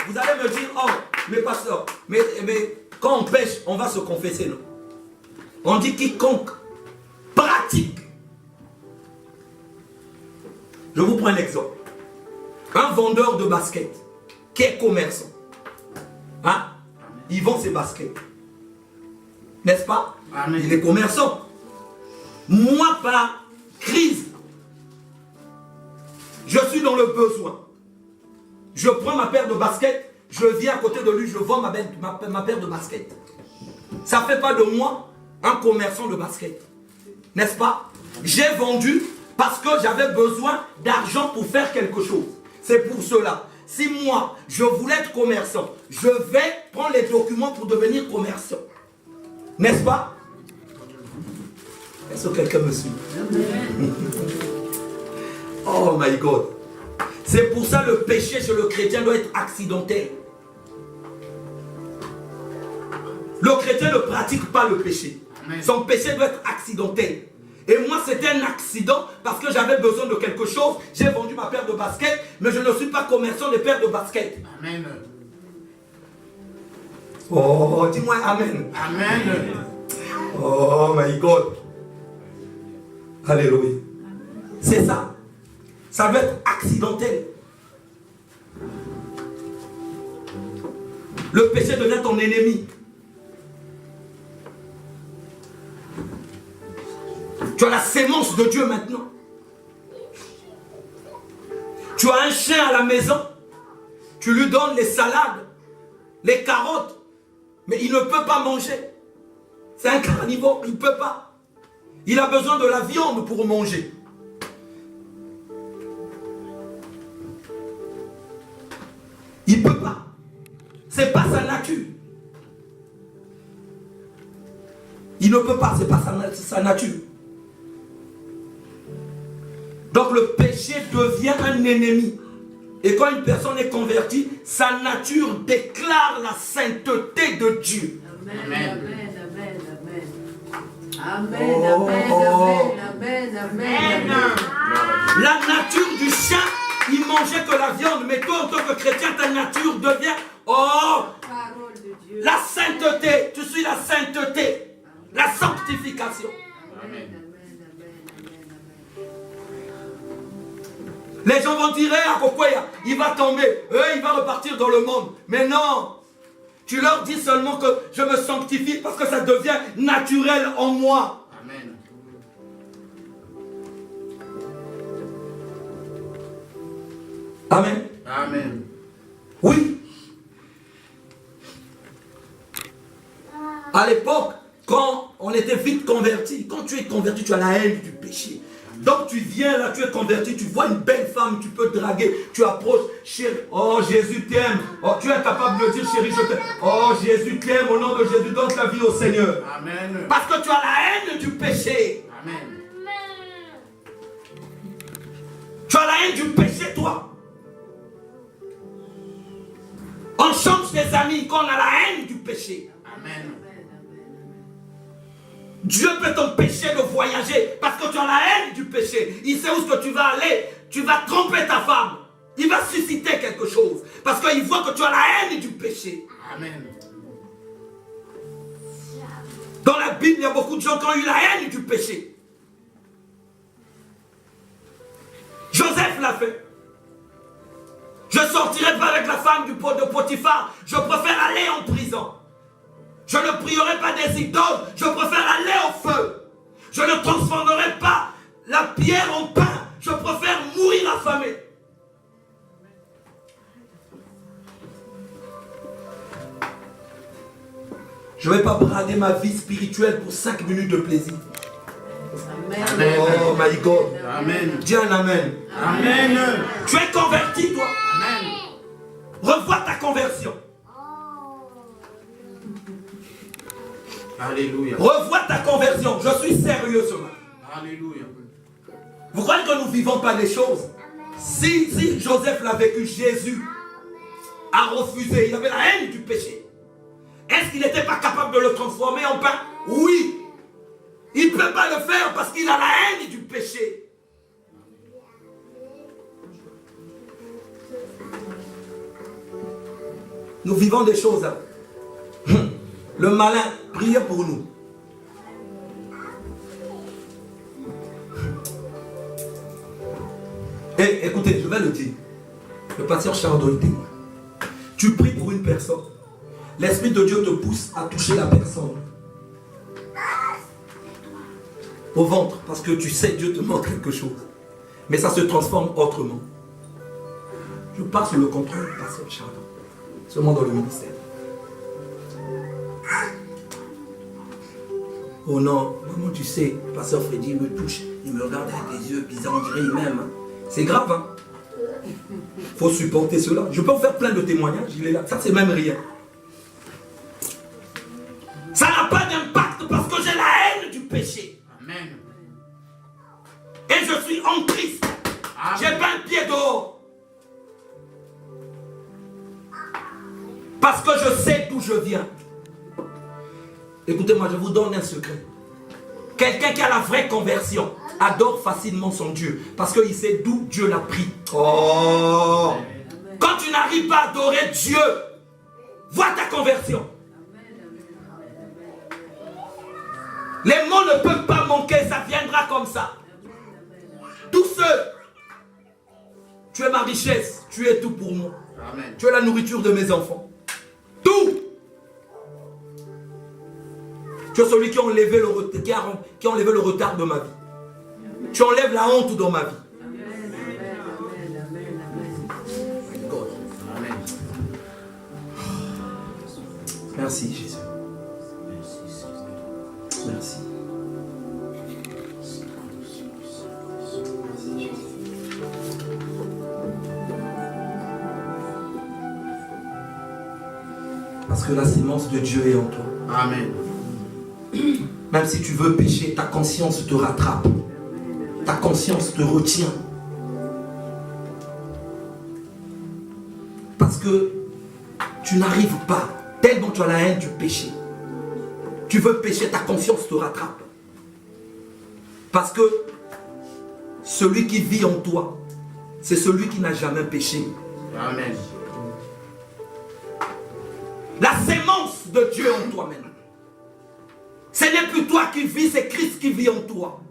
S1: Vous allez me dire, oh, mais pasteur, mais quand on pêche, on va se confesser, non? On dit quiconque pratique. Je vous prends un exemple. Un vendeur de baskets qui est commerçant. Hein? Il vend ses baskets. N'est-ce pas?
S2: Amen.
S1: Il est commerçant. Moi, par crise, je suis dans le besoin. Je prends ma paire de baskets, je viens à côté de lui, je vends ma paire de baskets. Ça ne fait pas de moi un commerçant de baskets. N'est-ce pas? J'ai vendu parce que j'avais besoin d'argent pour faire quelque chose. C'est pour cela. Si moi, je voulais être commerçant, je vais prendre les documents pour devenir commerçant. N'est-ce pas? Est-ce que quelqu'un me suit? Oh my God. C'est pour ça le péché chez le chrétien doit être accidentel. Le chrétien ne pratique pas le péché.
S2: Amen.
S1: Son péché doit être accidentel. Et moi, c'était un accident parce que j'avais besoin de quelque chose. J'ai vendu ma paire de baskets, mais je ne suis pas commerçant des paires de baskets.
S2: Amen.
S1: Oh, dis-moi Amen.
S2: Amen.
S1: Oh my God. Alléluia. C'est ça. Ça doit être accidentel. Le péché devient ton ennemi. Tu as la sémence de Dieu maintenant. Tu as un chien à la maison. Tu lui donnes les salades, les carottes. Mais il ne peut pas manger. C'est un carnivore, il ne peut pas. Il a besoin de la viande pour manger. Il ne peut pas. Ce n'est pas sa nature. Il ne peut pas, ce n'est pas sa nature. Donc le péché devient un ennemi. Et quand une personne est convertie, sa nature déclare la sainteté de Dieu.
S3: Amen, amen, amen, amen. Amen.
S1: La nature du chien, il mangeait que la viande. Mais toi, en tant que chrétien, ta nature devient
S3: Parole de Dieu.
S1: la sainteté. Tu suis la sainteté. La sanctification.
S3: Amen.
S1: Les gens vont dire, à Kokoya, il va tomber, il va repartir dans le monde. Mais non, tu leur dis seulement que je me sanctifie parce que ça devient naturel en moi.
S2: Amen.
S1: Amen.
S2: Amen.
S1: Oui. À l'époque, quand on était vite converti, quand tu es converti, tu as la haine du péché. Donc tu viens là, tu es converti, tu vois une belle femme, tu peux draguer, tu approches, chérie, oh Jésus t'aime, oh, tu es capable de dire chérie je t'aime, oh Jésus t'aime, au nom de Jésus, donne ta vie au Seigneur.
S2: Amen.
S1: Parce que tu as la haine du péché.
S2: Amen.
S1: Tu as la haine du péché toi. On change des amis quand on a la haine du péché.
S2: Amen.
S1: Dieu peut t'empêcher de voyager parce que tu as la haine du péché. Il sait où est-ce que tu vas aller. Tu vas tromper ta femme. Il va susciter quelque chose. Parce qu'il voit que tu as la haine du péché.
S2: Amen.
S1: Dans la Bible, il y a beaucoup de gens qui ont eu la haine du péché. Joseph l'a fait. Je ne sortirai pas avec la femme de Potiphar. Je préfère aller en prison. Je ne prierai pas des idoles, je préfère aller au feu. Je ne transformerai pas la pierre en pain, je préfère mourir affamé. Je ne vais pas brader ma vie spirituelle pour 5 minutes de plaisir.
S3: Amen.
S1: Oh my God.
S2: Amen.
S1: Dis un amen.
S2: Amen.
S1: Tu es converti toi.
S2: Amen.
S1: Revois ta conversion.
S2: Alléluia.
S1: Revois ta conversion. Je suis sérieux ce matin.
S2: Alléluia.
S1: Vous croyez que nous ne vivons pas des choses? Si Joseph l'a vécu, Jésus a refusé. Il avait la haine du péché. Est-ce qu'il n'était pas capable de le transformer en pain? Oui. Il ne peut pas le faire parce qu'il a la haine du péché. Nous vivons des choses. Le malin, priez pour nous. Et écoutez, je vais le dire. Le pasteur Chardon est témoin. Tu pries pour une personne. L'Esprit de Dieu te pousse à toucher la personne. Au ventre, parce que tu sais, Dieu te montre quelque chose. Mais ça se transforme autrement. Je pars sous le contrôle du pasteur Chardon. Seulement dans le ministère. Oh non, maman, tu sais, pasteur Freddy me touche, il me regarde avec des yeux bizarres, on dirait il m'aime. C'est grave, hein. Faut supporter cela. Je peux vous faire plein de témoignages, il est là. Ça, c'est même rien. Ça n'a pas d'impact parce que j'ai la haine du péché.
S2: Amen.
S1: Et je suis en Christ. J'ai pas un pied dehors. Parce que je sais d'où je viens. Écoutez-moi, je vous donne un secret. Quelqu'un qui a la vraie conversion adore facilement son Dieu. Parce qu'il sait d'où Dieu l'a pris. Oh! Quand tu n'arrives pas à adorer Dieu, vois ta conversion. Les mots ne peuvent pas manquer, ça viendra comme ça. Tous ceux, tu es ma richesse, tu es tout pour moi.
S2: Amen.
S1: Tu es la nourriture de mes enfants. Tout. Tu es celui qui a enlevé le retard de ma vie. Tu enlèves la honte dans ma vie.
S2: Amen.
S1: Merci Jésus. Merci. Parce que la sémence de Dieu est en toi.
S2: Amen.
S1: Même si tu veux pécher, ta conscience te rattrape. Ta conscience te retient. Parce que tu n'arrives pas, tellement tu as la haine du péché. Tu veux pécher, ta conscience te rattrape. Parce que celui qui vit en toi, c'est celui qui n'a jamais péché.
S2: Amen.
S1: La sémence de Dieu en toi maintenant. Ce n'est plus toi qui vis, c'est Christ qui vit en toi.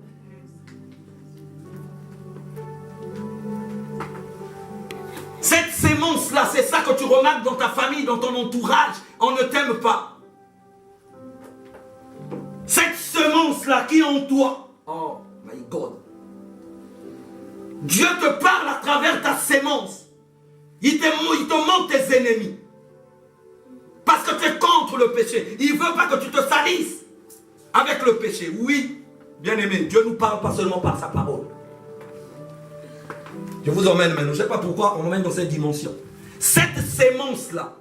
S1: Cette sémence-là, c'est ça que tu remarques dans ta famille, dans ton entourage. On ne t'aime pas. Cette semence-là qui est en toi. Oh my God. Dieu te parle à travers ta sémence. Il te montre tes ennemis. Parce que tu es contre le péché. Il ne veut pas que tu te salisses avec le péché. Oui, bien aimé, Dieu nous parle pas seulement par sa parole. Je vous emmène maintenant. Je ne sais pas pourquoi on emmène dans cette dimension. Cette sémence-là.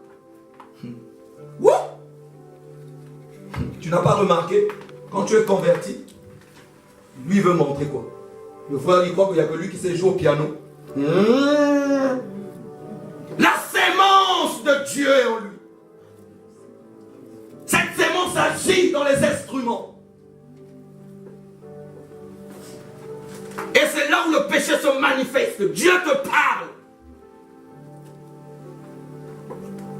S1: Tu n'as pas remarqué, quand tu es converti, lui veut montrer quoi? Le frère, il croit qu'il n'y a que lui qui sait jouer au piano. La sémence de Dieu est en lui. Cette sémence agit dans les instruments. Et c'est là où le péché se manifeste. Dieu te parle.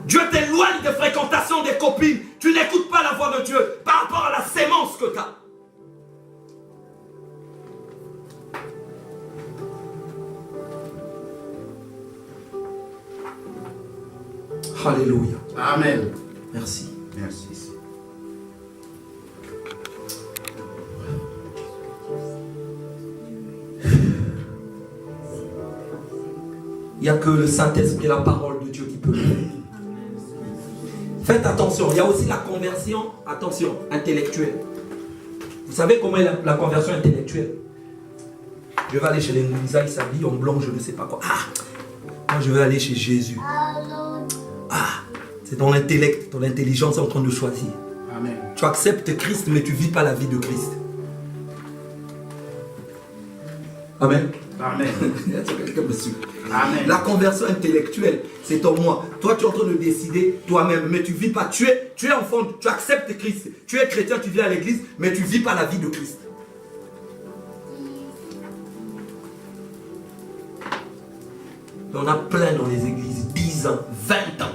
S1: Dieu t'éloigne des fréquentations des copines. Tu n'écoutes pas la voix de Dieu par rapport à la sémence que tu as. Alléluia.
S2: Amen.
S1: Merci.
S2: Merci.
S1: Il n'y a que le Saint-Esprit et la parole de Dieu qui peut le faire. Faites attention, il y a aussi la conversion, attention, intellectuelle. Vous savez comment est la conversion intellectuelle? Je vais aller chez les Mouisa, il s'habille en blanc, je ne sais pas quoi. Moi je vais aller chez Jésus. C'est ton intellect, ton intelligence en train de choisir.
S2: Amen.
S1: Tu acceptes Christ, mais tu ne vis pas la vie de Christ. Amen.
S2: Amen.
S1: Quelqu'un me suit.
S2: Amen.
S1: La conversion intellectuelle, c'est en moi. Toi, tu es en train de décider toi-même, mais tu ne vis pas. Tu es enfant, tu acceptes Christ. Tu es chrétien, tu viens à l'église, mais tu ne vis pas la vie de Christ. Il y en a plein dans les églises, 10 ans, 20 ans.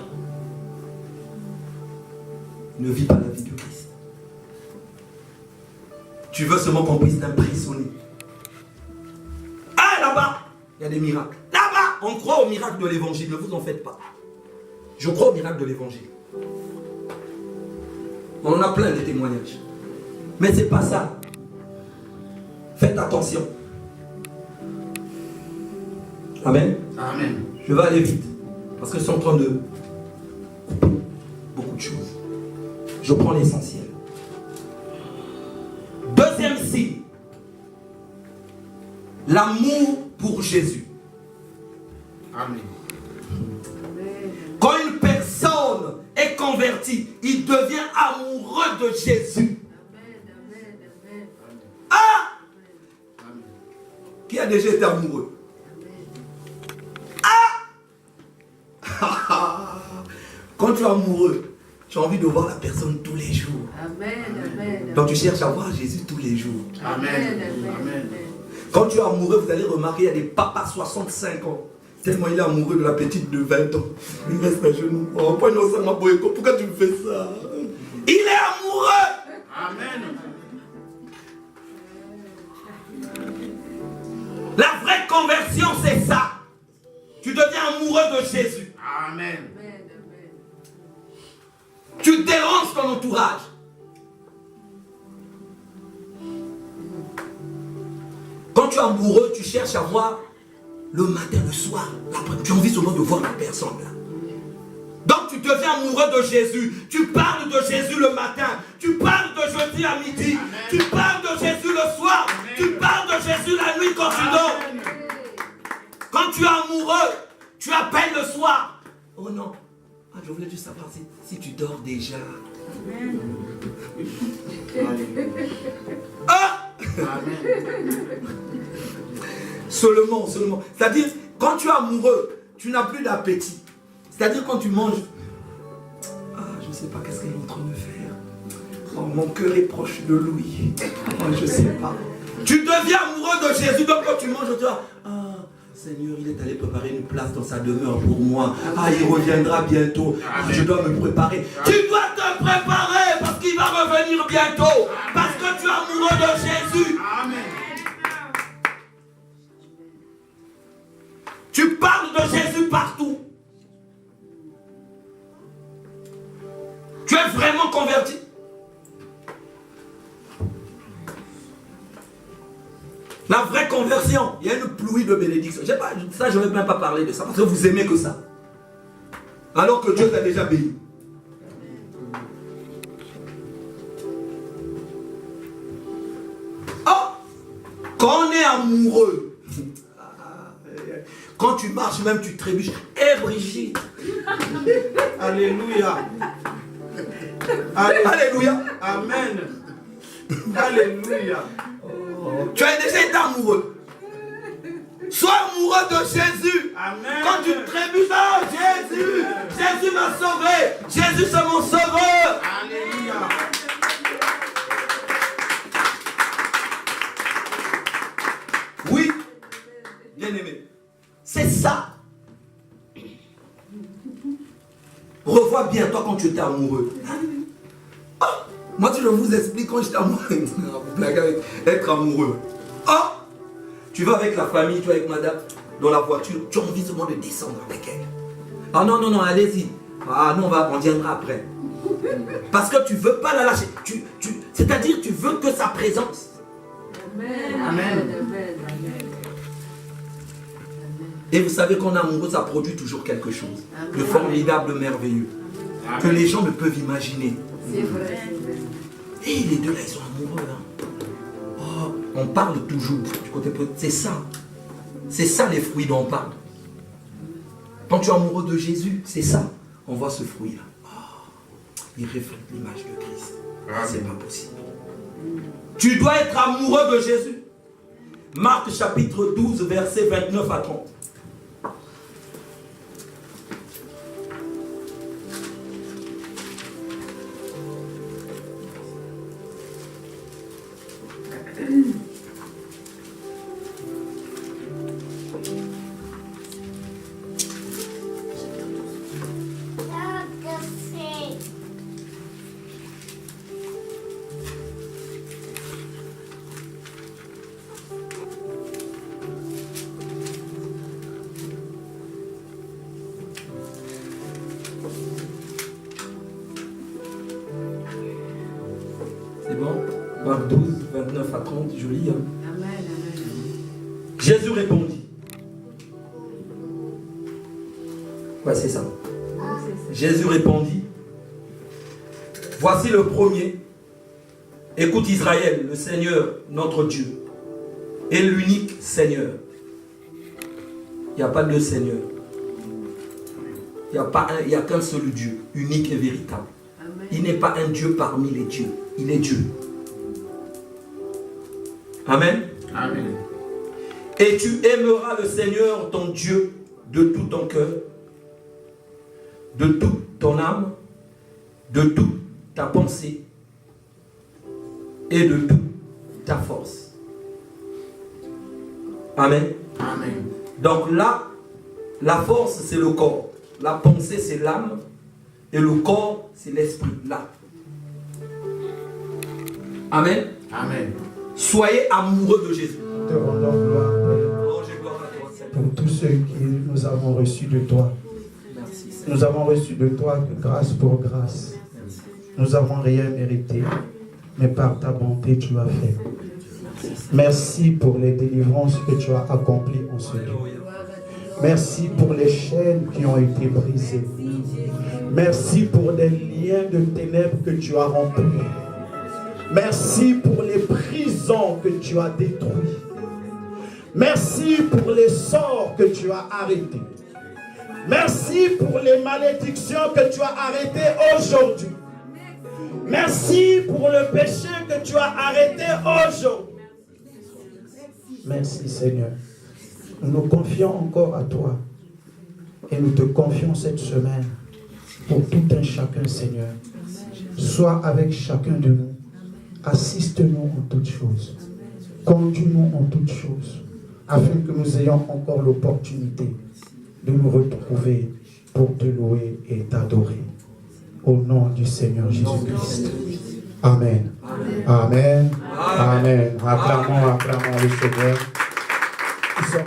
S1: Ne vis pas la vie de Christ. Tu veux seulement qu'on puisse t'impressionner. Ah, là-bas, il y a des miracles. Là-bas, on croit au miracle de l'évangile. Ne vous en faites pas. Je crois au miracle de l'évangile. On en a plein de témoignages. Mais ce n'est pas ça. Faites attention. Amen.
S2: Amen.
S1: Je vais aller vite. Parce que je suis en train de couper beaucoup de choses. Je prends l'essentiel. Deuxième signe. L'amour pour Jésus.
S2: Amen.
S1: Quand une personne est convertie, il devient amoureux de Jésus. Ah! Qui a déjà été amoureux? Ah! Quand tu es amoureux, tu as envie de voir la personne tous les jours.
S3: Amen, amen.
S1: Donc tu cherches à voir Jésus tous les jours.
S2: Amen.
S1: Quand tu es amoureux, vous allez remarquer, il y a des papas 65 ans. Tellement il est amoureux de la petite de 20 ans. Il reste à genoux. Oh, pourquoi tu me fais ça? Il est amoureux.
S2: Amen.
S1: La vraie conversion, c'est ça. Tu deviens amoureux de Jésus.
S2: Amen.
S1: Tu déranges ton entourage. Quand tu es amoureux, tu cherches à voir le matin, le soir. Tu as envie seulement de voir la personne là. Donc tu deviens amoureux de Jésus. Tu parles de Jésus le matin. Tu parles de jeudi à midi. Amen. Tu parles de Jésus le soir. Amen. Tu parles de Jésus la nuit quand tu dors. Quand tu es amoureux, tu appelles le soir. Oh non. Ah, je voulais juste savoir si tu dors déjà. Amen. Ah! Amen. Seulement. C'est-à-dire, quand tu es amoureux, tu n'as plus d'appétit. C'est-à-dire, quand tu manges, je ne sais pas qu'est-ce qu'elle est en train de faire. Oh, mon cœur est proche de lui. Oh, je ne sais pas. Tu deviens amoureux de Jésus. Donc, quand tu manges, tu dis, Seigneur, il est allé préparer une place dans sa demeure pour moi. Il reviendra bientôt. Je dois me préparer. Tu dois te préparer parce qu'il va revenir bientôt. Parce que tu es amoureux de Jésus. Amen. Tu parles de Jésus partout. Tu es vraiment converti. La vraie conversion, il y a une pluie de bénédictions. Ça, je ne vais même pas parler de ça, parce que vous aimez que ça. Alors que Dieu t'a déjà béni. Quand on est amoureux, quand tu marches même, tu trébuches. Brigitte.
S2: Alléluia.
S1: Alléluia.
S2: Amen. Alléluia.
S1: Tu as déjà été amoureux. Sois amoureux de Jésus.
S2: Amen.
S1: Quand tu trébuches, Jésus. Jésus m'a sauvé. Jésus c'est mon sauveur.
S2: Alléluia.
S1: Oui, bien aimé. C'est ça. Revois bien toi quand tu étais amoureux. Moi, je vous explique quand j'étais amoureux. Vous blaguez avec être amoureux. Tu vas avec la famille, tu vas avec madame dans la voiture, tu as envie seulement de descendre avec elle. Non, allez-y. Non, on viendra après. Parce que tu ne veux pas la lâcher. C'est-à-dire tu veux que sa présence.
S3: Amen.
S1: Et vous savez qu'on est amoureux, ça produit toujours quelque chose de formidable, de merveilleux. Que les gens ne peuvent imaginer.
S3: C'est vrai.
S1: Et les deux là, ils sont amoureux. On parle toujours du côté positif. C'est ça. C'est ça les fruits dont on parle. Quand tu es amoureux de Jésus, c'est ça. On voit ce fruit-là. Il reflète l'image de Christ. C'est pas possible. Tu dois être amoureux de Jésus. Marc chapitre 12, versets 29 à 30. C'est bon? Marc 12, 29 à 30, je lis.
S3: Amen.
S1: Jésus répondit. Ouais, c'est ça. Jésus répondit. Voici le premier. Écoute Israël, le Seigneur, notre Dieu, est l'unique Seigneur. Il n'y a pas de Seigneur. Il n'y a qu'un seul Dieu, unique et véritable.
S3: Amen.
S1: Il n'est pas un Dieu parmi les dieux. Il est Dieu. Amen.
S2: Amen.
S1: Et tu aimeras le Seigneur ton Dieu de tout ton cœur, de toute ton ton âme, de toute ta pensée et de toute ta force. Amen.
S2: Amen.
S1: Donc là, la force, c'est le corps. La pensée, c'est l'âme. Et le corps, c'est l'esprit. Là. Amen.
S2: Amen.
S1: Soyez amoureux de Jésus.
S6: Te rendons gloire, Père,
S1: Rangez gloire à toi, Seigneur.
S6: pour tous ceux qui nous avons reçus de toi.
S1: Merci, Seigneur.
S6: Nous avons reçu de toi que grâce pour grâce. Nous n'avons rien mérité, mais par ta bonté tu as fait. Merci pour les délivrances que tu as accomplies en ce lieu. Merci pour les chaînes qui ont été brisées. Merci pour les liens de ténèbres que tu as remplis. Merci pour les prisons que tu as détruites. Merci pour les sorts que tu as arrêtés. Merci pour les malédictions que tu as arrêtées aujourd'hui. Merci pour le péché que tu as arrêté aujourd'hui. Merci Seigneur. Nous nous confions encore à toi. Et nous te confions cette semaine pour tout un chacun, Seigneur. Sois avec chacun de nous. Assiste-nous en toutes choses. Conduis-nous en toutes choses. Afin que nous ayons encore l'opportunité de nous retrouver pour te louer et t'adorer. Au nom du Seigneur Jésus-Christ. Amen. Amen. Amen. Acclamons le Seigneur.